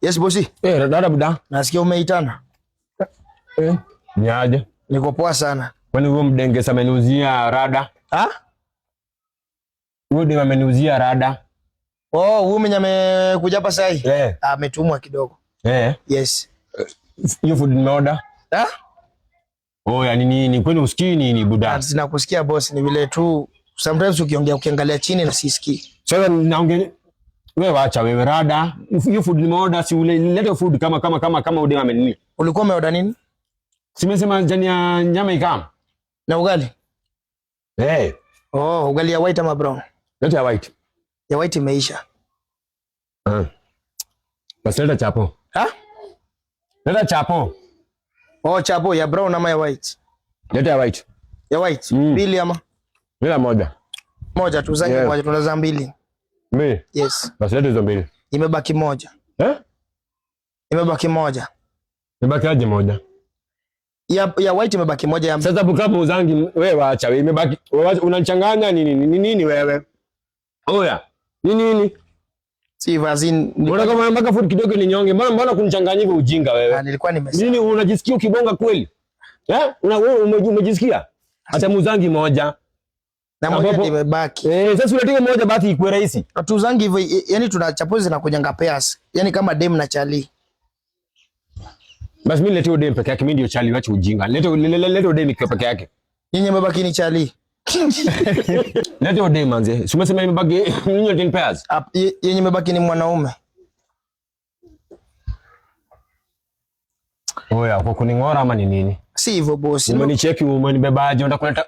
Yes bosi. Dada buda. Nasikia umeitana. Ni aje? Niko poa sana. Kwani wewe mdengesa ameniuzia rada? Wewe ndiye ameniuzia rada. Huyu mwenye amekuja hapa sasa hivi. Ametumwa kidogo. Yes. Hiyo food nimeorder. Ya nini? Kwani usikii nini buda? Sinakusikia boss, ni vile tu sometimes ukiangalia chini na sisikii. Sasa naongea wewe acha wewe rada. Hiyo food nimeorder, si ule leta food kama udema amenini. Ulikuwa umeorder nini? Simesema jani ya nyama ikam. Na ugali? Ugali ya white ama brown? Leta ya white. Ya white imeisha. Basi leta chapo. Leta chapo. Chapo ya brown ama ya white? Leta ya white. Ya white? Mbili ama? Bila moja. Moja tu zangi moja, tunaza mbili. Mbili? Yes. Basi leta hizo mbili. Imebaki moja. Imebaki moja. Imebaki aje moja? Ya white imebaki moja. Sasa bukapo uzangi wewe acha wewe imebaki unachanganya nini wewe? Nini? Si vazin. Unataka mpaka food kidogo ni nyonge. Mbona kunichanganya hivyo ujinga wewe? Nilikuwa nimesema. Nini unajisikia ukibonga kweli? Umejisikia? Acha muzangi moja. Na moja imebaki. Sasa unataka moja basi ikuwe rahisi. Tuzangi hivyo, yani tuna chapo zinakujanga pairs. Yani kama dem na chali. Basi mimi niletee dem peke yake, mimi ndio chali, wacha ujinga. Leta dem peke yake. Nyinyi mmebaki ni chali. Leta dem manze. Umesema imebaki nyinyi 10 pairs. Yenye imebaki ni mwanaume. Kwa kuningora ama ni nini? Si hivyo boss. Umenicheki umenibebaje, unataka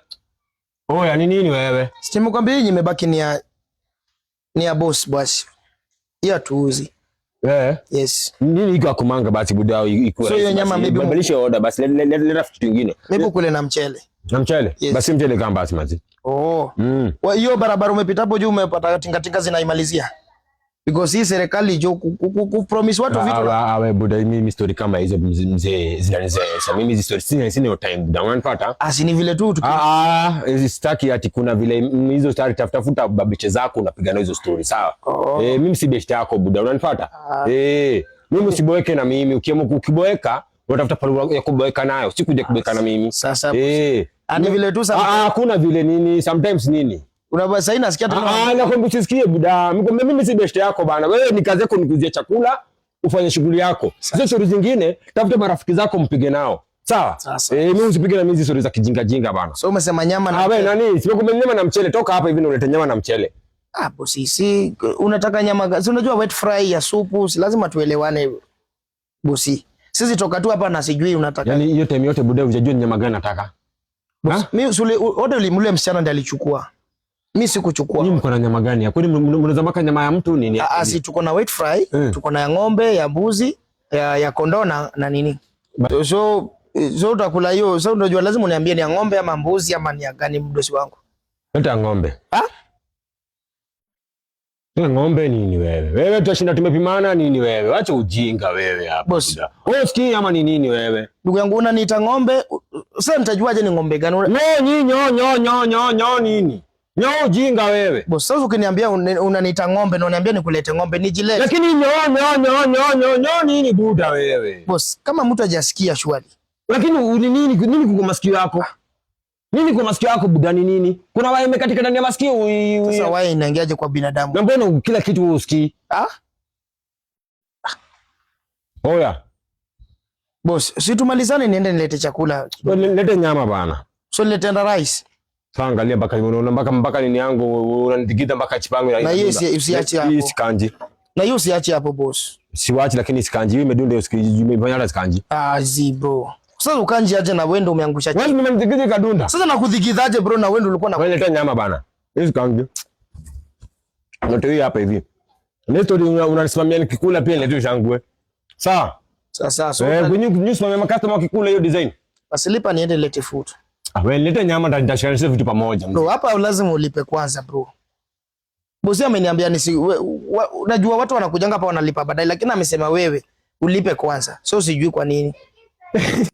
kuleta ni nini wewe? Simekwambia yenye imebaki ni ya boss basi. Hiyo tuuzi. Yes. Nini iko akumanga basi budao iko. So hiyo nyama maybe badilisha order basi leta kitu kingine. Maybe kule na mchele. Na mchele? Yes. Basi mchele kama basi mazi. Hiyo barabara umepita hapo juu umepata tingatinga zinaimalizia. Because hii serikali jo kupromise watu vitu. Wewe buda mimi story kama hizo mzee zinanizesha. Mimi hizo story sina time buda. Unanipata? Ni vile tu sitaki ati kuna vile hizo story tafuta babiche zako unapiga na hizo story sawa. Mimi si best yako buda. Unanipata? Mimi usiboeke na mimi. Ukiboeka unatafuta pale ya kuboeka nayo. Sikuja kuboeka na mimi. Sasa ni vile tu hakuna vile nini sometimes nini. Unabasa sasa nasikia tena. Nakwambia usisikie buda. Mimi si best yako bana. Wewe ni kazi yako nikuzia chakula, ufanye shughuli yako. Hizo stories zingine tafuta marafiki zako mpige nao. Sawa? Mimi usipige na mimi stories za kijinga bana. So umesema nyama na wewe nani? Simekwambia nyama na mchele, toka hapa hivi ndio ulete nyama na mchele. Bosi, unataka nyama, si unajua wet fry ya supu, si lazima tuelewane bosi. Sisi toka tu hapa na sijui unataka. Yaani hiyo time yote buda hujajua nyama gani nataka. Mimi mule msichana ndiye alichukua. Mimi sikuchukua. Nyinyi mko na nyama gani? Kwani mnazamaka nyama ya mtu nini? Si tuko na wet fry, tuko na ya ng'ombe, ya mbuzi, ya kondoo na nini. So utakula hiyo. So unajua lazima uniambie ni ya ng'ombe ama mbuzi ama ni ya gani mdosi wangu. Leta ng'ombe. Ng'ombe nini wewe? Wewe tutashinda tumepimana nini wewe? Acha ujinga wewe hapa. Boss. Wewe usikii ama ni nini wewe? Ndugu yangu unaniita ng'ombe, sasa nitajuaje ni ng'ombe gani? Nini? Nyo ujinga wewe. Boss, sasa ukiniambia unaniita ng'ombe na unaniambia nikulete ng'ombe nijilete. Lakini nini buda wewe? Boss, kama mtu hajasikia shwari. Lakini nini kwa masikio yako? Nini kwa masikio yako buda nini? Kuna waya imekatika ndani ya masikio. Sasa waya inaingiaje kwa binadamu? Na mbona kila kitu usikii? Boss, si tumalizane niende nilete chakula. Lete nyama bana. So nilete rice. Angalia mpaka nini yangu unanitikita mpaka chipangu na hiyo usiache hapo. Hii sikanji. Na hiyo usiache hapo boss. Siwachi lakini sikanji. Wewe medunde usikiji umefanya sikanji. Bro. Sasa ukanji aje na wewe ndio umeangusha chini. Wewe umenitikita kadunda. Sasa nakudhikizaje bro na wewe ndio ulikuwa na. Wewe leta nyama bana. Hii sikanji. Natoa hapa hivi. Neto unanisimamia nikikula pia nilete shangwe. Sawa? Sasa kunyusimamia makastoma wakikula hiyo design. Basi lipa niende lete food. Wewe leta nyama nitashare vitu pamoja. Bro, hapa lazima ulipe kwanza bro. Bosi ameniambia unajua watu wanakujanga hapa wanalipa baadaye, lakini amesema wewe ulipe kwanza. So sijui kwa nini.